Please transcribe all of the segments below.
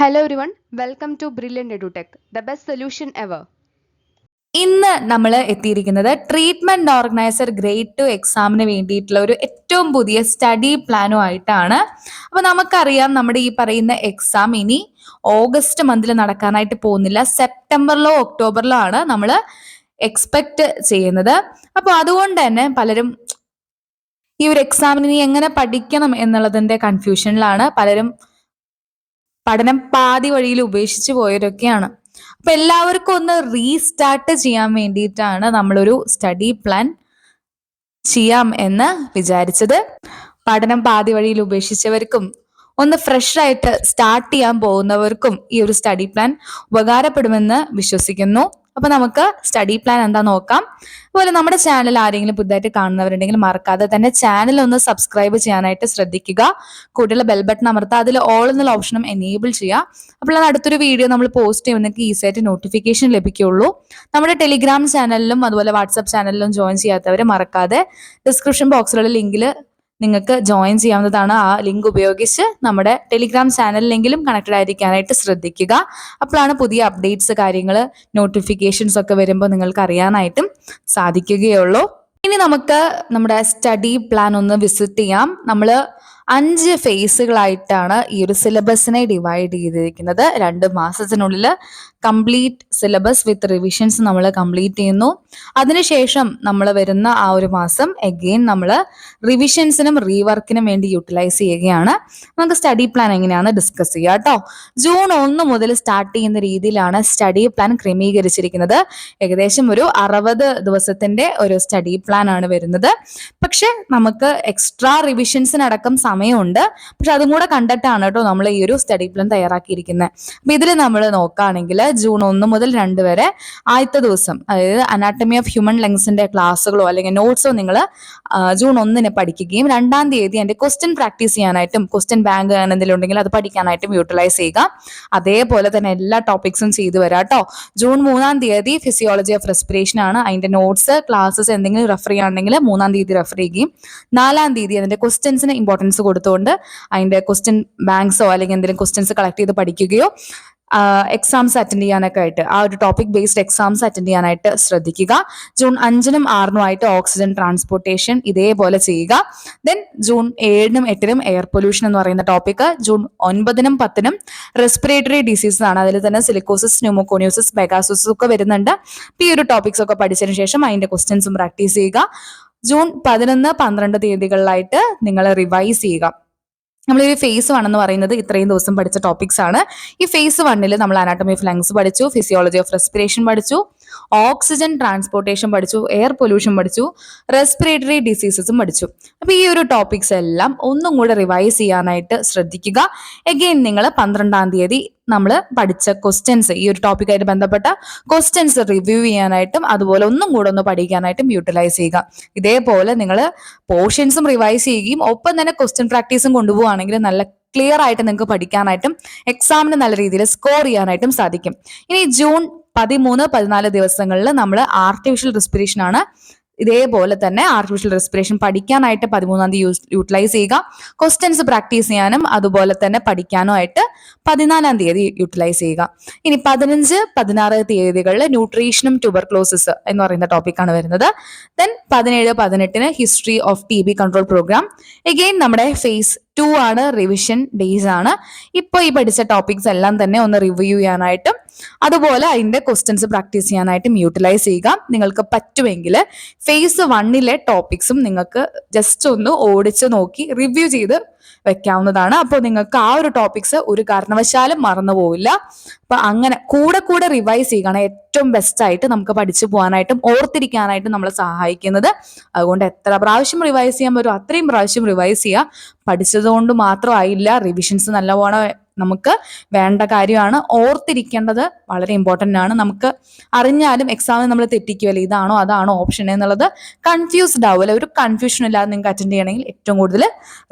Hello everyone, welcome to Brilliant EduTech, the best solution ever. ഇന്ന് നമ്മൾ എത്തിയിരിക്കുന്നത് treatment organiser grade 2 എക്സാമിന് വേണ്ടിയിട്ടുള്ള ഒരു ഏറ്റവും പുതിയ സ്റ്റഡി പ്ലാനും ആയിട്ടാണ്. അപ്പോൾ നമുക്കറിയാം നമ്മുടെ ഈ പറയുന്ന എക്സാം ഇനി ഓഗസ്റ്റ് മന്തിൽ നടക്കാനായിട്ട് പോകുന്നില്ല, സെപ്റ്റംബറിലോ ഒക്ടോബറിലോ ആണ് നമ്മൾ എക്സ്പെക്ട് ചെയ്യുന്നത്. അപ്പോൾ അതുകൊണ്ട് തന്നെ പലരും ഈ ഒരു എക്സാമിന് ഇനി എങ്ങനെ പഠിക്കണം എന്നുള്ളതിന്റെ കൺഫ്യൂഷനിലാണ്. പലരും പഠനം പാതി വഴിയിൽ ഉപേക്ഷിച്ചു പോയവരൊക്കെയാണ്. അപ്പൊ എല്ലാവർക്കും ഒന്ന് റീസ്റ്റാർട്ട് ചെയ്യാൻ വേണ്ടിയിട്ടാണ് നമ്മളൊരു സ്റ്റഡി പ്ലാൻ ചെയ്യാം എന്ന് വിചാരിച്ചത്. പഠനം പാതി വഴിയിൽ ഉപേക്ഷിച്ചവർക്കും ഒന്ന് ഫ്രഷ് ആയിട്ട് സ്റ്റാർട്ട് ചെയ്യാൻ പോകുന്നവർക്കും ഈ ഒരു സ്റ്റഡി പ്ലാൻ ഉപകാരപ്പെടുമെന്ന് വിശ്വസിക്കുന്നു. അപ്പൊ നമുക്ക് സ്റ്റഡി പ്ലാൻ എന്താ നോക്കാം. അതുപോലെ നമ്മുടെ ചാനൽ ആരെങ്കിലും പുതുതായിട്ട് കാണുന്നവരുണ്ടെങ്കിൽ മറക്കാതെ തന്നെ ചാനൽ ഒന്ന് സബ്സ്ക്രൈബ് ചെയ്യാനായിട്ട് ശ്രദ്ധിക്കുക. കൂടുതൽ ബെൽ ബട്ടൺ അമർത്തുക, അതിൽ ഓൾ എന്നുള്ള ഓപ്ഷനും എനേബിൾ ചെയ്യുക. അപ്പോൾ അടുത്തൊരു വീഡിയോ നമ്മൾ പോസ്റ്റ് ചെയ്യുമ്പോൾ നിങ്ങൾക്ക് ഈസി ആയിട്ട് നോട്ടിഫിക്കേഷൻ ലഭിക്കുകയുള്ളൂ. നമ്മുടെ ടെലിഗ്രാം ചാനലിലും അതുപോലെ വാട്സ്ആപ്പ് ചാനലിലും ജോയിൻ ചെയ്യാത്തവരെ മറക്കാതെ ഡിസ്ക്രിപ്ഷൻ ബോക്സിലുള്ള ലിങ്കിൽ നിങ്ങൾക്ക് ജോയിൻ ചെയ്യാവുന്നതാണ്. ആ ലിങ്ക് ഉപയോഗിച്ച് നമ്മുടെ ടെലിഗ്രാം ചാനലിലെങ്കിലും കണക്റ്റഡ് ആയിരിക്കാനായിട്ട് ശ്രദ്ധിക്കുക. അപ്പോഴാണ് പുതിയ അപ്ഡേറ്റ്സ്, കാര്യങ്ങൾ, നോട്ടിഫിക്കേഷൻസ് ഒക്കെ വരുമ്പോൾ നിങ്ങൾക്ക് അറിയാനായിട്ടും സാധിക്കുകയുള്ളൂ. ഇനി നമുക്ക് നമ്മുടെ സ്റ്റഡി പ്ലാൻ ഒന്ന് വിസിറ്റ് ചെയ്യാം. നമ്മൾ 5 ഫേസുകളായിട്ടാണ് ഈ ഒരു സിലബസിനെ ഡിവൈഡ് ചെയ്തിരിക്കുന്നത്. 2 മാസത്തിനുള്ളിൽ കംപ്ലീറ്റ് സിലബസ് വിത്ത് റിവിഷൻസ് നമ്മൾ കംപ്ലീറ്റ് ചെയ്യുന്നു. അതിനുശേഷം നമ്മൾ വരുന്ന ആ ഒരു മാസം എഗെയിൻ നമ്മൾ റിവിഷൻസിനും റീവർക്കിനും വേണ്ടി യൂട്ടിലൈസ് ചെയ്യുകയാണ്. നമുക്ക് സ്റ്റഡി പ്ലാൻ എങ്ങനെയാണ് ഡിസ്കസ് ചെയ്യുക കേട്ടോ. ജൂൺ 1 മുതൽ സ്റ്റാർട്ട് ചെയ്യുന്ന രീതിയിലാണ് സ്റ്റഡി പ്ലാൻ ക്രമീകരിച്ചിരിക്കുന്നത്. ഏകദേശം ഒരു 60 ദിവസത്തിന്റെ ഒരു സ്റ്റഡി പ്ലാൻ ആണ് വരുന്നത്. പക്ഷെ നമുക്ക് എക്സ്ട്രാ റിവിഷൻസിനടക്കം സമയമുണ്ട്. പക്ഷെ അതും കൂടെ കണ്ടിട്ടാണ് കേട്ടോ നമ്മൾ ഈ ഒരു സ്റ്റഡി പ്ലാൻ തയ്യാറാക്കിയിരിക്കുന്നത്. അപ്പൊ ഇതിൽ നമ്മൾ നോക്കുകയാണെങ്കിൽ ജൂൺ 1 മുതൽ 2 വരെ ആദ്യത്തെ ദിവസം, അതായത് അനാട്ടമി ഓഫ് ഹ്യൂമൻ ലങ്സിന്റെ ക്ലാസ്സുകളോ അല്ലെങ്കിൽ നോട്ട്സോ നിങ്ങൾ ജൂൺ 1 പഠിക്കുകയും 2-ാം തീയതി അതിന്റെ ക്വസ്റ്റ്യൻ പ്രാക്ടീസ് ചെയ്യാനായിട്ടും ക്വസ്റ്റ്യൻ ബാങ്ക് എന്തെങ്കിലും ഉണ്ടെങ്കിൽ അത് പഠിക്കാനായിട്ടും യൂട്ടിലൈസ് ചെയ്യുക. അതേപോലെ തന്നെ എല്ലാ ടോപ്പിക്സും ചെയ്തു വരാം കേട്ടോ. ജൂൺ 3-ാം തീയതി ഫിസിയോളജി ഓഫ് റെസ്പിറേഷൻ ആണ്. അതിന്റെ നോട്ട്സ്, ക്ലാസ്സസ് എന്തെങ്കിലും റെഫർ ചെയ്യുകയാണെങ്കിൽ 3-ാം തീയതി റെഫർ ചെയ്യുകയും 4-ാം തീയതി അതിന്റെ ക്വസ്റ്റ്യൻസിന് ഇമ്പോർട്ടൻസ് കൊടുത്തുകൊണ്ട് അതിന്റെ ക്വസ്റ്റ്യൻ ബാങ്ക്സോ അല്ലെങ്കിൽ എന്തെങ്കിലും ക്വസ്റ്റ്യൻസ് കളക്ട് ചെയ്ത് പഠിക്കുകയോ എക്സാംസ് അറ്റൻഡ് ചെയ്യാനൊക്കെ ആയിട്ട് ആ ഒരു ടോപ്പിക് ബേസ്ഡ് എക്സാംസ് അറ്റൻഡ് ചെയ്യാനായിട്ട് ശ്രദ്ധിക്കുക. ജൂൺ 5-നും 6-നും ആയിട്ട് ഓക്സിജൻ ട്രാൻസ്പോർട്ടേഷൻ ഇതേപോലെ ചെയ്യുക. ദെൻ ജൂൺ 7-നും 8-നും എയർ പൊല്യൂഷൻ എന്ന് പറയുന്ന ടോപ്പിക്. ജൂൺ 9-നും 10-നും റെസ്പിറേറ്ററി ഡിസീസസ് ആണ്. അതിൽ തന്നെ സിലിക്കോസിസ്, ന്യൂമോകോണിയോസിസ്, പെഗാസോസിസ് ഒക്കെ വരുന്നുണ്ട്. ഈ ഒരു ടോപ്പിക്സ് ഒക്കെ പഠിച്ചതിന് ശേഷം അതിന്റെ ക്വസ്റ്റ്യൻസും പ്രാക്ടീസ് ചെയ്യുക. ജൂൺ 11, 12 തീയതികളിലായിട്ട് നിങ്ങൾ റിവൈസ് ചെയ്യുക. നമ്മൾ ഈ ഫേസ് 1 എന്ന് പറയുന്നത് ഇത്രയും ദിവസം പഠിച്ച ടോപ്പിക്സ് ആണ്. ഈ ഫേസ് 1-ൽ നമ്മൾ അനാട്ടമി ഓഫ് ലങ്സ് പഠിച്ചു, ഫിസിയോളജി ഓഫ് റെസ്പിറേഷൻ പഠിച്ചു, ഓക്സിജൻ ട്രാൻസ്പോർട്ടേഷൻ പഠിച്ചു, എയർ പൊല്യൂഷൻ പഠിച്ചു, റെസ്പിറേറ്ററി ഡിസീസസും പഠിച്ചു. അപ്പൊ ഈ ഒരു ടോപ്പിക്സ് എല്ലാം ഒന്നും കൂടെ റിവൈസ് ചെയ്യാനായിട്ട് ശ്രദ്ധിക്കുക. എഗെയിൻ നിങ്ങൾ 12-ാം തീയതി നമ്മൾ പഠിച്ച ക്വസ്റ്റ്യൻസ്, ഈ ഒരു ടോപ്പിക്കായിട്ട് ബന്ധപ്പെട്ട ക്വസ്റ്റ്യൻസ് റിവ്യൂ ചെയ്യാനായിട്ടും അതുപോലെ ഒന്നും കൂടെ ഒന്ന് പഠിക്കാനായിട്ടും യൂട്ടിലൈസ് ചെയ്യുക. ഇതേപോലെ നിങ്ങൾ പോർഷൻസും റിവൈസ് ചെയ്യുകയും ഒപ്പം തന്നെ ക്വസ്റ്റ്യൻ പ്രാക്ടീസും കൊണ്ടുപോവുകയാണെങ്കിൽ നല്ല ക്ലിയർ ആയിട്ട് നിങ്ങൾക്ക് പഠിക്കാനായിട്ടും എക്സാമിന് നല്ല രീതിയിൽ സ്കോർ ചെയ്യാനായിട്ടും സാധിക്കും. ഇനി ജൂൺ 13, 14 ദിവസങ്ങളിൽ നമ്മൾ ആർട്ടിഫിഷ്യൽ റെസ്പിറേഷൻ ആണ്. ഇതേപോലെ തന്നെ ആർട്ടിഫിഷ്യൽ റെസ്പിറേഷൻ പഠിക്കാനായിട്ട് 13-ാം തീയതി യൂട്ടിലൈസ് ചെയ്യുക. ക്വസ്റ്റ്യൻസ് പ്രാക്ടീസ് ചെയ്യാനും അതുപോലെ തന്നെ പഠിക്കാനും ആയിട്ട് 14-ാം തീയതി യൂട്ടിലൈസ് ചെയ്യുക. ഇനി 15, 16 തീയതികളിൽ ന്യൂട്രീഷനും ട്യൂബർക്ലോസിസ് എന്ന് പറയുന്ന ടോപ്പിക്കാണ് വരുന്നത്. ദെൻ 17, 18-ന് history of TB control program. Again നമ്മുടെ ഫേസ് 2 ആണ്, റിവിഷൻ ഡേയ്സ് ആണ്. ഇപ്പോൾ ഈ പഠിച്ച ടോപ്പിക്സ് എല്ലാം തന്നെ ഒന്ന് റിവ്യൂ ചെയ്യാനായിട്ടും അതുപോലെ അതിന്റെ ക്വസ്റ്റ്യൻസ് പ്രാക്ടീസ് ചെയ്യാനായിട്ടും യൂട്ടിലൈസ് ചെയ്യുക. നിങ്ങൾക്ക് പറ്റുമെങ്കിൽ ഫേസ് 1-ലെ ടോപ്പിക്സും നിങ്ങൾക്ക് ജസ്റ്റ് ഒന്ന് ഓടിച്ച് നോക്കി റിവ്യൂ ചെയ്ത് വെക്കാവുന്നതാണ്. അപ്പോൾ നിങ്ങൾക്ക് ആ ഒരു ടോപ്പിക്സ് ഒരു കാരണവശാലും മറന്നു പോവില്ല. അപ്പൊ അങ്ങനെ കൂടെ കൂടെ റിവൈസ് ചെയ്യുകയാണ് ഏറ്റവും ബെസ്റ്റ് ആയിട്ട് നമുക്ക് പഠിച്ചു പോകാനായിട്ടും ഓർത്തിരിക്കാനായിട്ടും നമ്മളെ സഹായിക്കുന്നത്. അതുകൊണ്ട് എത്ര പ്രാവശ്യം റിവൈസ് ചെയ്യാൻ പറ്റും അത്രയും പ്രാവശ്യം റിവൈസ് ചെയ്യുക. പഠിച്ചത് കൊണ്ട് മാത്രമായില്ല, റിവിഷൻസ് നല്ലവണ്ണം നമുക്ക് വേണ്ട കാര്യമാണ്. ഓർത്തിരിക്കേണ്ടത് വളരെ ഇമ്പോർട്ടൻ്റ് ആണ്. നമുക്ക് അറിഞ്ഞാലും എക്സാമിന് നമ്മൾ തെറ്റിക്കുമല്ലോ, ഇതാണോ അതാണോ ഓപ്ഷൻ എന്നുള്ളത് കൺഫ്യൂസ്ഡ് ആവുമല്ലോ. ഒരു കൺഫ്യൂഷൻ ഇല്ലാതെ നിങ്ങൾക്ക് അറ്റൻഡ് ചെയ്യണമെങ്കിൽ ഏറ്റവും കൂടുതൽ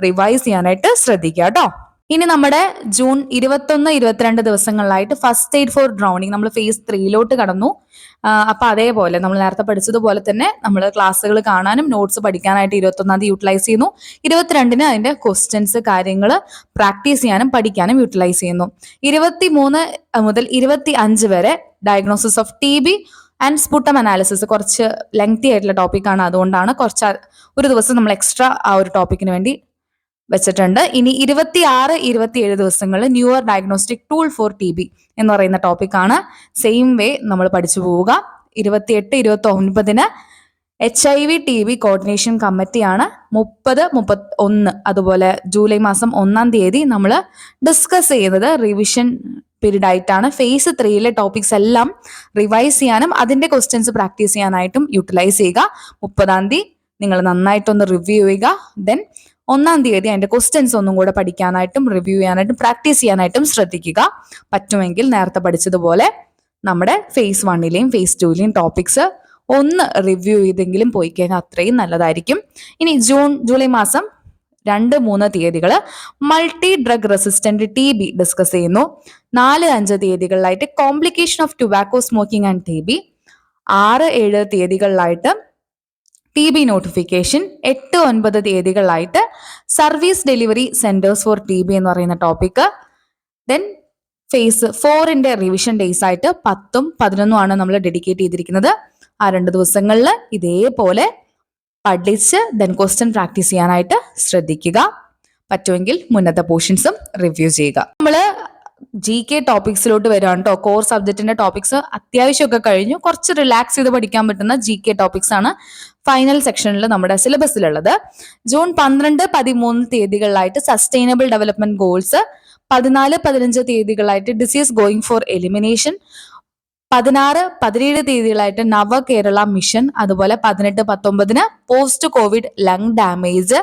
റിവൈസ് ചെയ്യാനായിട്ട് ശ്രദ്ധിക്കുക കേട്ടോ. ഇനി നമ്മുടെ ജൂൺ 21, 22 ദിവസങ്ങളിലായിട്ട് ഫസ്റ്റ് എയ്ഡ് ഫോർ ഡ്രൗണിങ് നമ്മൾ ഫേസ് 3 കടന്നു. അപ്പൊ അതേപോലെ നമ്മൾ നേരത്തെ പഠിച്ചതുപോലെ തന്നെ നമ്മൾ ക്ലാസ്സുകൾ കാണാനും നോട്ട്സ് പഠിക്കാനായിട്ട് 21 യൂട്ടിലൈസ് ചെയ്യുന്നു. 22 അതിന്റെ ക്വസ്റ്റ്യൻസ് കാര്യങ്ങൾ പ്രാക്ടീസ് ചെയ്യാനും പഠിക്കാനും യൂട്ടിലൈസ് ചെയ്യുന്നു. 23 മുതൽ 25 വരെ diagnosis of TB and sputum analysis കുറച്ച് ലെങ്തി ആയിട്ടുള്ള ടോപ്പിക്കാണ്. അതുകൊണ്ടാണ് ഒരു ദിവസം നമ്മൾ എക്സ്ട്രാ ആ ഒരു ടോപ്പിക്കിന് വേണ്ടി വെച്ചിട്ടുണ്ട്. ഇനി 26, 27 ദിവസങ്ങളിൽ newer diagnostic tool for TB എന്ന് പറയുന്ന ടോപ്പിക്കാണ്. സെയിം വേ നമ്മൾ പഠിച്ചു പോവുക. 28, 29 HIV TB കോർഡിനേഷൻ കമ്മിറ്റിയാണ്. 30, 31 അതുപോലെ ജൂലൈ മാസം 1-ാം തീയതി നമ്മൾ ഡിസ്കസ് ചെയ്യുന്നത് റിവിഷൻ പീരീഡ് ആയിട്ടാണ്. ഫേസ് 3 ടോപ്പിക്സ് എല്ലാം റിവൈസ് ചെയ്യാനും അതിന്റെ ക്വസ്റ്റ്യൻസ് പ്രാക്ടീസ് ചെയ്യാനായിട്ടും യൂട്ടിലൈസ് ചെയ്യുക. 30-ാം തീയതി നിങ്ങൾ നന്നായിട്ടൊന്ന് റിവ്യൂ ചെയ്യുക. ദെൻ 1-ാം തീയതി അതിന്റെ ക്വസ്റ്റ്യൻസ് ഒന്നും കൂടെ പഠിക്കാനായിട്ടും റിവ്യൂ ചെയ്യാനായിട്ടും പ്രാക്ടീസ് ചെയ്യാനായിട്ടും ശ്രദ്ധിക്കുക. പറ്റുമെങ്കിൽ നേരത്തെ പഠിച്ചതുപോലെ നമ്മുടെ ഫേസ് 1-ലെയും ഫേസ് 2-ലെയും ടോപ്പിക്സ് ഒന്ന് റിവ്യൂ ചെയ്തെങ്കിലും പോയി കഴിഞ്ഞാൽ അത്രയും നല്ലതായിരിക്കും. ഇനി ജൂലൈ മാസം 2, 3 തീയതികൾ multi drug resistant TB discuss ചെയ്യുന്നു. 4, 5 തീയതികളിലായിട്ട് complication of tobacco smoking and TB. 6, 7 തീയതികളിലായിട്ട് TB നോട്ടിഫിക്കേഷൻ. 8, 9 തീയതികളിലായിട്ട് service delivery centres for TB എന്ന് പറയുന്ന ടോപ്പിക്. ദെൻ ഫേസ് 4-ന്റെ റിവിഷൻ ഡേയ്സ് ആയിട്ട് 10ഉം 11ഉം ആണ് നമ്മൾ ഡെഡിക്കേറ്റ് ചെയ്തിരിക്കുന്നത്. ആ 2 ദിവസങ്ങളിൽ ഇതേപോലെ പഠിച്ച് ദെൻ ക്വസ്റ്റ്യൻ പ്രാക്ടീസ് ചെയ്യാനായിട്ട് ശ്രദ്ധിക്കുക. പറ്റുമെങ്കിൽ മുന്നത്തെ പോർഷൻസും റിവ്യൂ ചെയ്യുക. നമ്മള് GK ടോപ്പിക്സിലോട്ട് വരികയാണ് കേട്ടോ. കോർ സബ്ജക്റ്റിന്റെ ടോപ്പിക്സ് അത്യാവശ്യമൊക്കെ കഴിഞ്ഞു. കുറച്ച് റിലാക്സ് ചെയ്ത് പഠിക്കാൻ പറ്റുന്ന GK ടോപ്പിക്സ് ആണ് ഫൈനൽ സെക്ഷനിൽ നമ്മുടെ സിലബസിലുള്ളത്. ജൂൺ 12, 13 തീയതികളിലായിട്ട് സസ്റ്റൈനബിൾ ഡെവലപ്മെന്റ് ഗോൾസ്. 14, 15 തീയതികളായിട്ട് ഡിസീസ് ഗോയിങ് ഫോർ എലിമിനേഷൻ. 16, 17 തീയതികളായിട്ട് നവ കേരള മിഷൻ. അതുപോലെ 18, 19 പോസ്റ്റ് കോവിഡ് ലങ് ഡാമേജ്.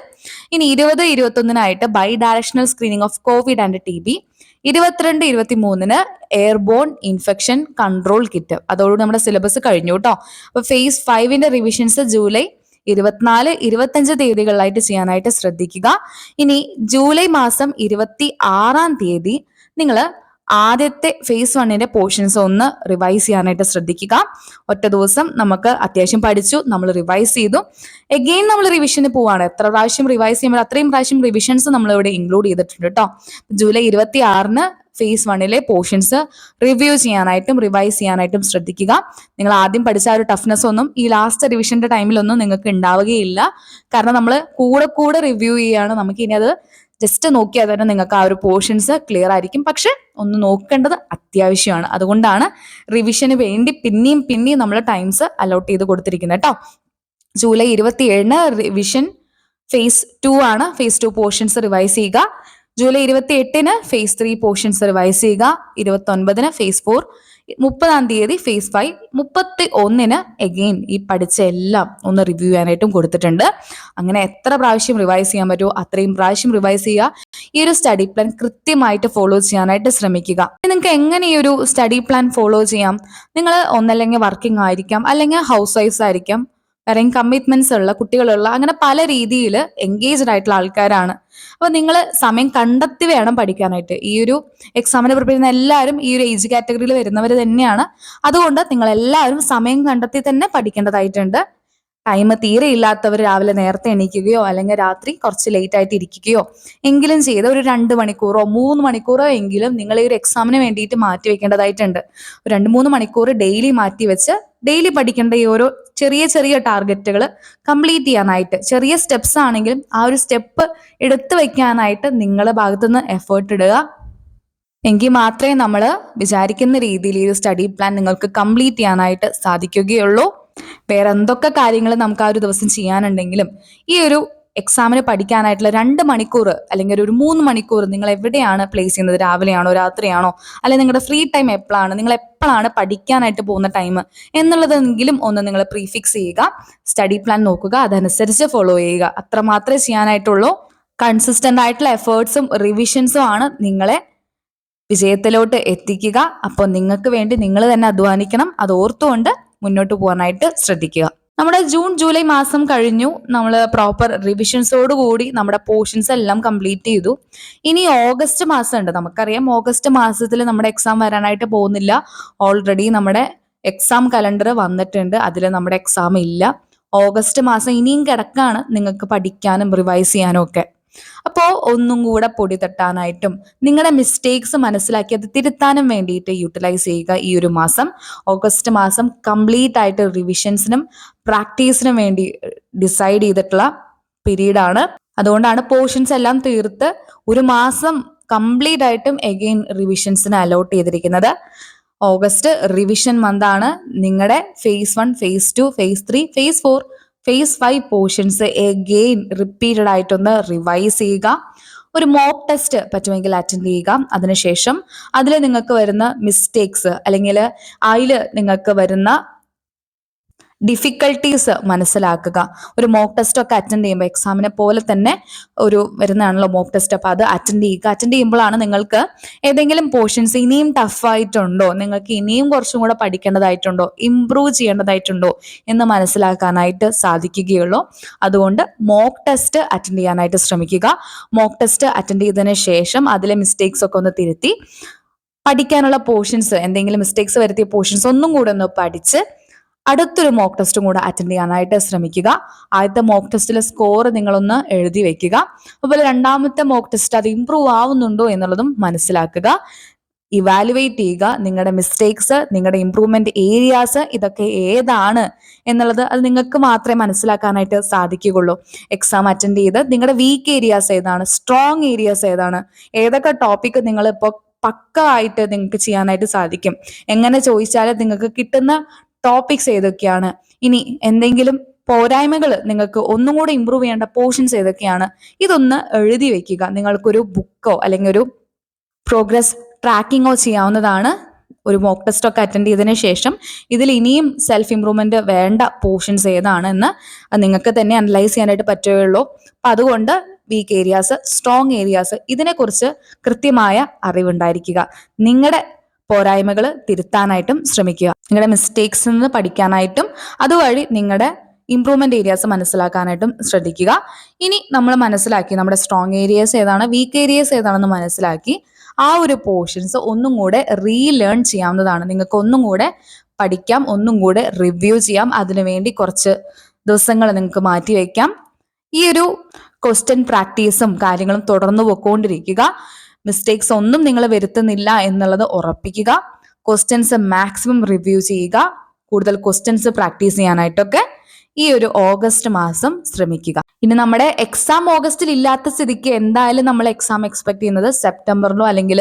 ഇനി 20, 21 bidirectional screening of covid and TB. 22, 23 airborne infection control kit. അതോടുകൂടി നമ്മുടെ സിലബസ് കഴിഞ്ഞു കേട്ടോ. അപ്പൊ ഫേസ് 5-ന്റെ റിവിഷൻസ് ജൂലൈ 24, 25 തീയതികളിലായിട്ട് ചെയ്യാനായിട്ട് ശ്രദ്ധിക്കുക. ഇനി ജൂലൈ മാസം 26-ാം തീയതി നിങ്ങൾ ആദ്യത്തെ ഫേസ് 1-ന്റെ പോർഷൻസ് ഒന്ന് റിവൈസ് ചെയ്യാനായിട്ട് ശ്രദ്ധിക്കുക. ഒറ്റ ദിവസം നമുക്ക് അത്യാവശ്യം പഠിച്ചു, നമ്മൾ റിവൈസ് ചെയ്തു. എഗെയിൻ നമ്മൾ റിവിഷന് പോവാണ്. എത്ര പ്രാവശ്യം റിവൈസ് ചെയ്യുമ്പോൾ അത്രയും പ്രാവശ്യം റിവിഷൻസ് നമ്മൾ ഇവിടെ ഇൻക്ലൂഡ് ചെയ്തിട്ടുണ്ട് കേട്ടോ. ജൂലൈ 26-ന് ഫേസ് 1-ലെ പോർഷൻസ് റിവ്യൂ ചെയ്യാനായിട്ടും റിവൈസ് ചെയ്യാനായിട്ടും ശ്രദ്ധിക്കുക. നിങ്ങൾ ആദ്യം പഠിച്ച ആ ഒരു ടഫ്നെസ് ഒന്നും ഈ ലാസ്റ്റ് റിവിഷന്റെ ടൈമിലൊന്നും നിങ്ങൾക്ക് ഉണ്ടാവുകയില്ല. കാരണം നമ്മൾ കൂടെ റിവ്യൂ ചെയ്യുകയാണ്. നമുക്ക് ഇനി അത് ജസ്റ്റ് നോക്കിയാൽ തന്നെ നിങ്ങൾക്ക് ആ ഒരു പോർഷൻസ് ക്ലിയർ ആയിരിക്കും. പക്ഷെ ഒന്ന് നോക്കേണ്ടത് അത്യാവശ്യമാണ്. അതുകൊണ്ടാണ് റിവിഷന് വേണ്ടി പിന്നെയും നമ്മൾ ടൈംസ് അലോട്ട് ചെയ്ത് കൊടുത്തിരിക്കുന്നത് കേട്ടോ. ജൂലൈ 27-ന് റിവിഷൻ ഫേസ് 2 ആണ്. ഫേസ് 2 പോർഷൻസ് റിവൈസ് ചെയ്യുക. ജൂലൈ 28-ന് ഫേസ് 3 പോർഷൻസ് റിവൈസ് ചെയ്യുക. 29-ന് ഫേസ് 4. 30-ാം തീയതി ഫേസ് 5. 31-ന് എഗെയിൻ ഈ പഠിച്ച എല്ലാം ഒന്ന് റിവ്യൂ ചെയ്യാനായിട്ടും കൊടുത്തിട്ടുണ്ട്. അങ്ങനെ എത്ര പ്രാവശ്യം റിവൈസ് ചെയ്യാൻ പറ്റുമോ അത്രയും പ്രാവശ്യം റിവൈസ് ചെയ്യുക. ഈ ഒരു സ്റ്റഡി പ്ലാൻ കൃത്യമായിട്ട് ഫോളോ ചെയ്യാനായിട്ട് ശ്രമിക്കുക. നിങ്ങൾക്ക് എങ്ങനെ ഈ ഒരു സ്റ്റഡി പ്ലാൻ ഫോളോ ചെയ്യാം? നിങ്ങൾ ഒന്നല്ലെങ്കിൽ വർക്കിംഗ് ആയിരിക്കാം, അല്ലെങ്കിൽ ഹൗസ് വൈഫ്സ് ആയിരിക്കാം, വേറെയും കമ്മിറ്റ്മെന്റ്സ് ഉള്ള കുട്ടികളുള്ള, അങ്ങനെ പല രീതിയിൽ എൻഗേജ്ഡ് ആയിട്ടുള്ള ആൾക്കാരാണ്. അപ്പൊ നിങ്ങൾ സമയം കണ്ടെത്തി വേണം പഠിക്കാനായിട്ട്. ഈ ഒരു എക്സാമിന് പ്രിപ്പയർ ചെയ്യുന്ന എല്ലാവരും ഈ ഒരു ഏജ് കാറ്റഗറിയിൽ വരുന്നവർ തന്നെയാണ്. അതുകൊണ്ട് നിങ്ങൾ എല്ലാവരും സമയം കണ്ടെത്തി തന്നെ പഠിക്കേണ്ടതായിട്ടുണ്ട്. ടൈം തീരെ ഇല്ലാത്തവർ രാവിലെ നേരത്തെ എണീക്കുകയോ അല്ലെങ്കിൽ രാത്രി കുറച്ച് ലേറ്റ് ആയിട്ട് ഇരിക്കുകയോ എങ്കിലും ചെയ്ത് ഒരു 2 മണിക്കൂറോ 3 മണിക്കൂറോ എങ്കിലും നിങ്ങൾ ഈ ഒരു എക്സാമിന് വേണ്ടിയിട്ട് മാറ്റി വെക്കേണ്ടതായിട്ടുണ്ട്. ഒരു 2-3 മണിക്കൂർ ഡെയിലി മാറ്റി വെച്ച് ഡെയിലി പഠിക്കേണ്ട ഈ ഓരോ ചെറിയ ടാർഗറ്റുകൾ കംപ്ലീറ്റ് ചെയ്യാനായിട്ട്, ചെറിയ സ്റ്റെപ്സ് ആണെങ്കിലും ആ ഒരു സ്റ്റെപ്പ് എടുത്തു വെക്കാനായിട്ട് നിങ്ങളുടെ ഭാഗത്തുനിന്ന് എഫേർട്ട് ഇടുക. എങ്കിൽ മാത്രമേ നമ്മൾ വിചാരിക്കുന്ന രീതിയിൽ ഈ ഒരു സ്റ്റഡി പ്ലാൻ നിങ്ങൾക്ക് കംപ്ലീറ്റ് ചെയ്യാനായിട്ട് സാധിക്കുകയുള്ളൂ. വേറെ എന്തൊക്കെ കാര്യങ്ങൾ നമുക്ക് ആ ഒരു ദിവസം ചെയ്യാനുണ്ടെങ്കിലും ഈ ഒരു എക്സാമിന് പഠിക്കാനായിട്ടുള്ള 2 മണിക്കൂർ അല്ലെങ്കിൽ ഒരു 3 മണിക്കൂർ നിങ്ങൾ എവിടെയാണ് പ്ലേസ് ചെയ്യുന്നത്? രാവിലെയാണോ രാത്രിയാണോ അല്ലെങ്കിൽ നിങ്ങളുടെ ഫ്രീ ടൈം എപ്പോഴാണ്, നിങ്ങൾ എപ്പോഴാണ് പഠിക്കാനായിട്ട് പോകുന്ന ടൈം എന്നുള്ളതെങ്കിലും ഒന്ന് നിങ്ങൾ പ്രീഫിക്സ് ചെയ്യുക. സ്റ്റഡി പ്ലാൻ നോക്കുക, അതനുസരിച്ച് ഫോളോ ചെയ്യുക. അത്ര മാത്രമേ ചെയ്യാനായിട്ടുള്ളൂ. കൺസിസ്റ്റന്റ് ആയിട്ടുള്ള എഫേർട്സും റിവിഷൻസും ആണ് നിങ്ങളെ വിജയത്തിലോട്ട് എത്തിക്കുക. അപ്പോൾ നിങ്ങൾക്ക് വേണ്ടി നിങ്ങൾ തന്നെ അധ്വാനിക്കണം. അത് ഓർത്തുകൊണ്ട് മുന്നോട്ട് പോകാനായിട്ട് ശ്രദ്ധിക്കുക. നമ്മുടെ ജൂൺ ജൂലൈ മാസം കഴിഞ്ഞു. നമ്മൾ പ്രോപ്പർ റിവിഷൻസോട് കൂടി നമ്മുടെ പോർഷൻസ് എല്ലാം കംപ്ലീറ്റ് ചെയ്തു. ഇനി ഓഗസ്റ്റ് മാസം ഉണ്ട്. നമുക്കറിയാം ഓഗസ്റ്റ് മാസത്തിൽ നമ്മുടെ എക്സാം വരാനായിട്ട് പോകുന്നില്ല. ഓൾറെഡി നമ്മുടെ എക്സാം കലണ്ടർ വന്നിട്ടുണ്ട്. അതിൽ നമ്മുടെ എക്സാം ഇല്ല. ഓഗസ്റ്റ് മാസം ഇനിയും കിടക്കാണ് നിങ്ങൾക്ക് പഠിക്കാനും റിവൈസ് ചെയ്യാനും ഒക്കെ. അപ്പോൾ ഒന്നും കൂടെ പൊടി തട്ടാനായിട്ടും നിങ്ങളുടെ മിസ്റ്റേക്സ് മനസ്സിലാക്കി അത് തിരുത്താനും വേണ്ടിയിട്ട് യൂട്ടിലൈസ് ചെയ്യുക ഈ ഒരു മാസം. ഓഗസ്റ്റ് മാസം കംപ്ലീറ്റ് ആയിട്ട് റിവിഷൻസിനും പ്രാക്ടീസിനും വേണ്ടി ഡിസൈഡ് ചെയ്തിട്ടുള്ള പീരീഡാണ്. അതുകൊണ്ടാണ് പോർഷൻസ് എല്ലാം തീർത്ത് ഒരു മാസം കംപ്ലീറ്റ് ആയിട്ടും എഗെയിൻ റിവിഷൻസിന് അലോട്ട് ചെയ്തിരിക്കുന്നത്. ഓഗസ്റ്റ് റിവിഷൻ മന്ത് ആണ്. നിങ്ങളുടെ phase 1, phase 2, phase 3, phase 4, phase 5 portions again repeated ആയിട്ടൊന്ന് റിവൈസ് ചെയ്യുക. ഒരു മോക്ക് ടെസ്റ്റ് പറ്റുമെങ്കിൽ അറ്റൻഡ് ചെയ്യുക. അതിനുശേഷം അതിൽ നിങ്ങൾക്ക് വരുന്ന മിസ്റ്റേക്സ് അല്ലെങ്കിൽ അതിൽ നിങ്ങൾക്ക് വരുന്ന ഡിഫിക്കൽട്ടീസ് മനസ്സിലാക്കുക. ഒരു മോക്ക് ടെസ്റ്റ് ഒക്കെ അറ്റൻഡ് ചെയ്യുമ്പോൾ എക്സാമിനെ പോലെ തന്നെ ഒരു വരുന്നതാണല്ലോ മോക്ക് ടെസ്റ്റ്. അപ്പോൾ അത് അറ്റൻഡ് ചെയ്യുക. അറ്റൻഡ് ചെയ്യുമ്പോഴാണ് നിങ്ങൾക്ക് ഏതെങ്കിലും പോർഷൻസ് ഇനിയും ടഫായിട്ടുണ്ടോ, നിങ്ങൾക്ക് ഇനിയും കുറച്ചും കൂടെ പഠിക്കേണ്ടതായിട്ടുണ്ടോ, ഇംപ്രൂവ് ചെയ്യേണ്ടതായിട്ടുണ്ടോ എന്ന് മനസ്സിലാക്കാനായിട്ട് സാധിക്കുകയുള്ളൂ. അതുകൊണ്ട് മോക്ക് ടെസ്റ്റ് അറ്റൻഡ് ചെയ്യാനായിട്ട് ശ്രമിക്കുക. മോക്ക് ടെസ്റ്റ് അറ്റൻഡ് ചെയ്തതിന് ശേഷം അതിലെ മിസ്റ്റേക്സ് ഒക്കെ ഒന്ന് തിരുത്തി പഠിക്കാനുള്ള പോർഷൻസ്, എന്തെങ്കിലും മിസ്റ്റേക്സ് വരുത്തിയ പോർഷൻസ് ഒന്നും കൂടെ ഒന്ന് പഠിച്ച് അടുത്തൊരു മോക്ക് ടെസ്റ്റും കൂടെ അറ്റൻഡ് ചെയ്യാനായിട്ട് ശ്രമിക്കുക. ആദ്യത്തെ മോക്ക് ടെസ്റ്റിലെ സ്കോർ നിങ്ങളൊന്ന് എഴുതി വെക്കുക. അതുപോലെ രണ്ടാമത്തെ മോക്ക് ടെസ്റ്റ് അത് ഇംപ്രൂവ് ആവുന്നുണ്ടോ എന്നുള്ളതും മനസ്സിലാക്കുക. ഇവാലുവേറ്റ് ചെയ്യുക നിങ്ങളുടെ മിസ്റ്റേക്സ്, നിങ്ങളുടെ ഇംപ്രൂവ്മെന്റ് ഏരിയാസ് ഇതൊക്കെ ഏതാണ് എന്നുള്ളത് അത് നിങ്ങൾക്ക് മാത്രമേ മനസ്സിലാക്കാനായിട്ട് സാധിക്കുകയുള്ളൂ. എക്സാം അറ്റൻഡ് ചെയ്ത് നിങ്ങളുടെ വീക്ക് ഏരിയാസ് ഏതാണ്, സ്ട്രോങ് ഏരിയാസ് ഏതാണ്, ഏതൊക്കെ ടോപ്പിക് നിങ്ങൾ ഇപ്പോൾ പക്ക ആയിട്ട് നിങ്ങൾക്ക് ചെയ്യാനായിട്ട് സാധിക്കും, എങ്ങനെ ചോദിച്ചാലും നിങ്ങൾക്ക് കിട്ടുന്ന ടോപ്പിക്സ് ഏതൊക്കെയാണ്, ഇനി എന്തെങ്കിലും പോരായ്മകൾ നിങ്ങൾക്ക് ഒന്നും കൂടെ ഇമ്പ്രൂവ് ചെയ്യേണ്ട പോർഷൻസ് ഏതൊക്കെയാണ്, ഇതൊന്ന് എഴുതി വെക്കുക. നിങ്ങൾക്കൊരു ബുക്കോ അല്ലെങ്കിൽ ഒരു പ്രോഗ്രസ് ട്രാക്കിങ്ങോ ചെയ്യാവുന്നതാണ്. ഒരു മോക്ക് ടെസ്റ്റ് ഒക്കെ അറ്റൻഡ് ചെയ്തതിന് ശേഷം ഇതിൽ ഇനിയും സെൽഫ് ഇംപ്രൂവ്മെന്റ് വേണ്ട പോർഷൻസ് ഏതാണ് എന്ന് നിങ്ങൾക്ക് തന്നെ അനലൈസ് ചെയ്യാനായിട്ട് പറ്റുകയുള്ളൂ. അപ്പം അതുകൊണ്ട് വീക്ക് ഏരിയാസ്, സ്ട്രോങ് ഏരിയാസ് ഇതിനെക്കുറിച്ച് കൃത്യമായ അറിവുണ്ടായിരിക്കുക. നിങ്ങളുടെ പോരായ്മകൾ തിരുത്താനായിട്ടും ശ്രമിക്കുക. നിങ്ങളുടെ മിസ്റ്റേക്സിൽ നിന്ന് പഠിക്കാനായിട്ടും അതുവഴി നിങ്ങളുടെ ഇംപ്രൂവ്മെന്റ് ഏരിയാസ് മനസ്സിലാക്കാനായിട്ടും ശ്രദ്ധിക്കുക. ഇനി നമ്മൾ മനസ്സിലാക്കി നമ്മുടെ സ്ട്രോങ് ഏരിയാസ് ഏതാണ്, വീക്ക് ഏരിയാസ് ഏതാണെന്ന് മനസ്സിലാക്കി ആ ഒരു പോർഷൻസ് ഒന്നും കൂടെ റീലേൺ ചെയ്യാവുന്നതാണ്. നിങ്ങൾക്ക് ഒന്നും കൂടെ പഠിക്കാം, ഒന്നും കൂടെ റിവ്യൂ ചെയ്യാം. അതിനുവേണ്ടി കുറച്ച് ദിവസങ്ങൾ നിങ്ങൾക്ക് മാറ്റി വയ്ക്കാം. ഈ ഒരു ക്വസ്റ്റ്യൻ പ്രാക്ടീസും കാര്യങ്ങളും തുടർന്നു പോയിക്കൊണ്ടിരിക്കുക. മിസ്റ്റേക്സ് ഒന്നും നിങ്ങൾ വരുത്തുന്നില്ല എന്നുള്ളത് ഉറപ്പിക്കുക. ക്വസ്റ്റ്യൻസ് മാക്സിമം റിവ്യൂ ചെയ്യുക. കൂടുതൽ ക്വസ്റ്റ്യൻസ് പ്രാക്ടീസ് ചെയ്യാനായിട്ടൊക്കെ ഈ ഒരു ഓഗസ്റ്റ് മാസം ശ്രമിക്കുക. ഇനി നമ്മുടെ എക്സാം ഓഗസ്റ്റിൽ ഇല്ലാത്ത സ്ഥിതിക്ക് എന്തായാലും നമ്മൾ എക്സാം എക്സ്പെക്ട് ചെയ്യുന്നത് സെപ്റ്റംബറിലോ അല്ലെങ്കിൽ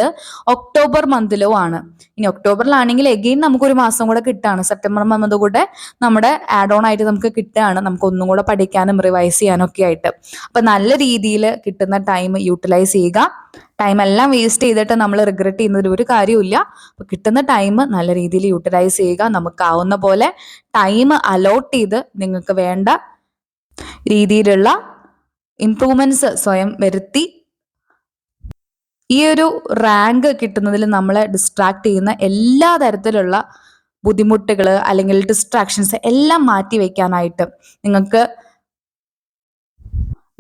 ഒക്ടോബർ മന്തിലോ ആണ്. ഇനി ഒക്ടോബറിലാണെങ്കിൽ എഗെയിൻ നമുക്കൊരു മാസം കൂടെ കിട്ടുകയാണ്. സെപ്റ്റംബർ മന്ത് കൂടെ നമ്മുടെ ആഡ് ഓൺ ആയിട്ട് നമുക്ക് കിട്ടുകയാണ്. നമുക്ക് ഒന്നും കൂടെ പഠിക്കാനും റിവൈസ് ചെയ്യാനും ഒക്കെ ആയിട്ട്. അപ്പൊ നല്ല രീതിയിൽ കിട്ടുന്ന ടൈം യൂട്ടിലൈസ് ചെയ്യുക. ടൈം എല്ലാം വേസ്റ്റ് ചെയ്തിട്ട് നമ്മൾ റിഗ്രറ്റ് ചെയ്യുന്നതിൽ ഒരു കാര്യമില്ല. അപ്പൊ കിട്ടുന്ന ടൈം നല്ല രീതിയിൽ യൂട്ടിലൈസ് ചെയ്യുക. നമുക്കാവുന്ന പോലെ ടൈം അലോട്ട് ചെയ്ത് നിങ്ങൾക്ക് വേണ്ട രീതിയിലുള്ള ഇംപ്രൂവ്മെന്റ്സ് സ്വയം വരുത്തി ഈ ഒരു റാങ്ക് കിട്ടുന്നതിൽ നമ്മളെ ഡിസ്ട്രാക്ട് ചെയ്യുന്ന എല്ലാ തരത്തിലുള്ള ബുദ്ധിമുട്ടുകൾ അല്ലെങ്കിൽ ഡിസ്ട്രാക്ഷൻസ് എല്ലാം മാറ്റി വെക്കാനായിട്ട് നിങ്ങൾക്ക്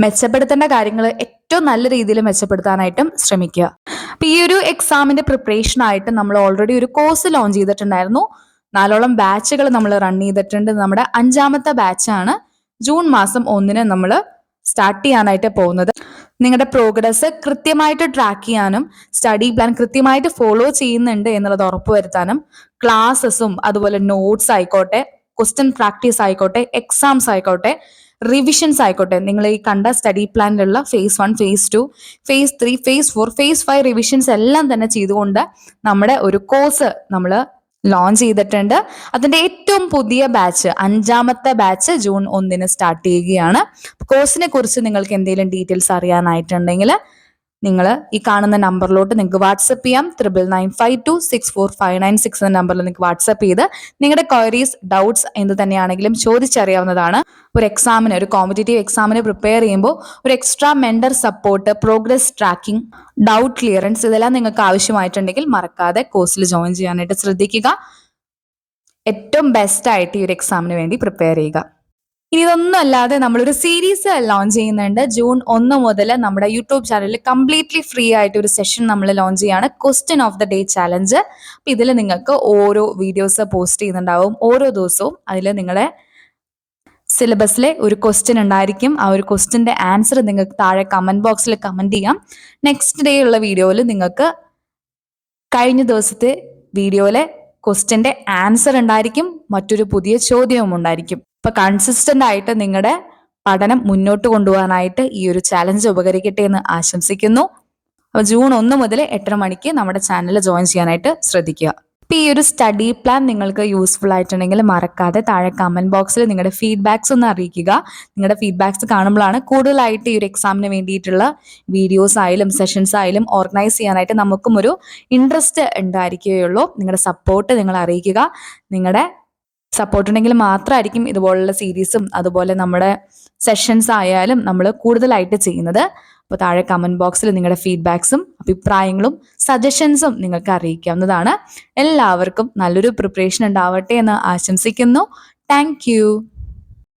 മെച്ചപ്പെടുത്തേണ്ട കാര്യങ്ങൾ ഏറ്റവും നല്ല രീതിയിൽ മെച്ചപ്പെടുത്താനായിട്ടും ശ്രമിക്കുക. അപ്പൊ ഈ ഒരു എക്സാമിന്റെ പ്രിപ്പറേഷൻ ആയിട്ട് നമ്മൾ ഓൾറെഡി ഒരു കോഴ്സ് ലോഞ്ച് ചെയ്തിട്ടുണ്ടായിരുന്നു. 4ഓളം ബാച്ചുകൾ നമ്മൾ റൺ ചെയ്തിട്ടുണ്ട്. നമ്മുടെ 5ാമത്തെ ബാച്ചാണ് ജൂൺ മാസം 1 നമ്മൾ സ്റ്റാർട്ട് ചെയ്യാനായിട്ട് പോകുന്നത്. നിങ്ങളുടെ പ്രോഗ്രസ് കൃത്യമായിട്ട് ട്രാക്ക് ചെയ്യാനും സ്റ്റഡി പ്ലാൻ കൃത്യമായിട്ട് ഫോളോ ചെയ്യുന്നുണ്ട് എന്നുള്ളത് ഉറപ്പുവരുത്താനും ക്ലാസ്സസും അതുപോലെ നോട്ട്സ് ആയിക്കോട്ടെ, ക്വസ്റ്റ്യൻ പ്രാക്ടീസ് ആയിക്കോട്ടെ, എക്സാംസ് ആയിക്കോട്ടെ, റിവിഷൻസ് ആയിക്കോട്ടെ, നിങ്ങൾ ഈ കണ്ട സ്റ്റഡി പ്ലാനിലുള്ള phase 1, phase 2, phase 3, phase 4, phase 5 revisions എല്ലാം തന്നെ ചെയ്തുകൊണ്ട് നമ്മുടെ ഒരു കോഴ്സ് നമ്മൾ ലോഞ്ച് ചെയ്തിട്ടുണ്ട്. അതിന്റെ ഏറ്റവും പുതിയ ബാച്ച് 5ാമത്തെ ബാച്ച് ജൂൺ 1 സ്റ്റാർട്ട് ചെയ്യുകയാണ്. കോഴ്സിനെ കുറിച്ച് നിങ്ങൾക്ക് എന്തെങ്കിലും ഡീറ്റെയിൽസ് അറിയാനായിട്ടുണ്ടെങ്കിൽ നിങ്ങൾ ഈ കാണുന്ന നമ്പറിലോട്ട് നിങ്ങൾക്ക് വാട്സപ്പ് ചെയ്യാം. 9952645996 എന്ന നമ്പറിൽ നിങ്ങൾക്ക് വാട്സപ്പ് ചെയ്ത് നിങ്ങളുടെ ക്വയറീസ്, ഡൗട്ട്സ് എന്ത് തന്നെയാണെങ്കിലും ചോദിച്ചറിയാവുന്നതാണ്. ഒരു എക്സാമിന്, ഒരു കോമ്പറ്റേറ്റീവ് എക്സാമിന് പ്രിപ്പയർ ചെയ്യുമ്പോൾ ഒരു extra mentor support, progress tracking, doubt clearance ഇതെല്ലാം നിങ്ങൾക്ക് ആവശ്യമായിട്ടുണ്ടെങ്കിൽ മറക്കാതെ കോഴ്സിൽ ജോയിൻ ചെയ്യാനായിട്ട് ശ്രദ്ധിക്കുക. ഏറ്റവും ബെസ്റ്റ് ആയിട്ട് ഈ ഒരു എക്സാമിന് വേണ്ടി പ്രിപ്പയർ ചെയ്യുക. ഇനി ഇതൊന്നും അല്ലാതെ നമ്മളൊരു സീരീസ് ലോഞ്ച് ചെയ്യുന്നുണ്ട്. ജൂൺ 1 മുതൽ നമ്മുടെ യൂട്യൂബ് ചാനലിൽ കംപ്ലീറ്റ്ലി ഫ്രീ ആയിട്ട് ഒരു സെഷൻ നമ്മൾ ലോഞ്ച് ചെയ്യാണ്, question of the day challenge. അപ്പം ഇതിൽ നിങ്ങൾക്ക് ഓരോ വീഡിയോസ് പോസ്റ്റ് ചെയ്യുന്നുണ്ടാവും. ഓരോ ദിവസവും അതിൽ നിങ്ങളുടെ സിലബസിലെ ഒരു ക്വസ്റ്റ്യൻ ഉണ്ടായിരിക്കും. ആ ഒരു ക്വസ്റ്റ്യൻ്റെ ആൻസർ നിങ്ങൾക്ക് താഴെ കമൻറ്റ് ബോക്സിൽ കമൻറ്റ് ചെയ്യാം. നെക്സ്റ്റ് ഡേ ഉള്ള വീഡിയോയിൽ നിങ്ങൾക്ക് കഴിഞ്ഞ ദിവസത്തെ വീഡിയോയിലെ ക്വസ്റ്റ്യൻ്റെ ആൻസർ ഉണ്ടായിരിക്കും, മറ്റൊരു പുതിയ ചോദ്യവും ഉണ്ടായിരിക്കും. അപ്പൊ കൺസിസ്റ്റന്റ് ആയിട്ട് നിങ്ങളുടെ പഠനം മുന്നോട്ട് കൊണ്ടുപോകാനായിട്ട് ഈ ഒരു ചാലഞ്ച് ഉപകരിക്കട്ടെ എന്ന് ആശംസിക്കുന്നു. അപ്പോൾ ജൂൺ 1 മുതൽ 8:30 മണിക്ക് നമ്മുടെ ചാനൽ ജോയിൻ ചെയ്യാനായിട്ട് ശ്രദ്ധിക്കുക. ഇപ്പം ഈ ഒരു സ്റ്റഡി പ്ലാൻ നിങ്ങൾക്ക് യൂസ്ഫുൾ ആയിട്ടുണ്ടെങ്കിൽ മറക്കാതെ താഴെ കമന്റ് ബോക്സിൽ നിങ്ങളുടെ ഫീഡ്ബാക്സ് ഒന്ന് അറിയിക്കുക. നിങ്ങളുടെ ഫീഡ്ബാക്സ് കാണുമ്പോഴാണ് കൂടുതലായിട്ട് ഈ ഒരു എക്സാമിന് വേണ്ടിയിട്ടുള്ള വീഡിയോസ് ആയാലും സെഷൻസ് ആയാലും ഓർഗനൈസ് ചെയ്യാനായിട്ട് നമുക്കും ഒരു ഇൻട്രസ്റ്റ് ഉണ്ടായിരിക്കുകയുള്ളൂ. നിങ്ങളുടെ സപ്പോർട്ട് നിങ്ങൾ അറിയിക്കുക. നിങ്ങളുടെ സപ്പോർട്ട് ഉണ്ടെങ്കിൽ മാത്രമായിരിക്കും ഇതുപോലുള്ള സീരീസും അതുപോലെ നമ്മുടെ സെഷൻസ് ആയാലും നമ്മൾ കൂടുതലായിട്ട് ചെയ്യുന്നത്. അപ്പോൾ താഴെ കമൻറ്റ് ബോക്സിൽ നിങ്ങളുടെ ഫീഡ്ബാക്സും അഭിപ്രായങ്ങളും സജഷൻസും നിങ്ങൾക്ക് അറിയിക്കാവുന്നതാണ്. എല്ലാവർക്കും നല്ലൊരു പ്രിപ്പറേഷൻ ഉണ്ടാവട്ടെ എന്ന് ആശംസിക്കുന്നു. താങ്ക്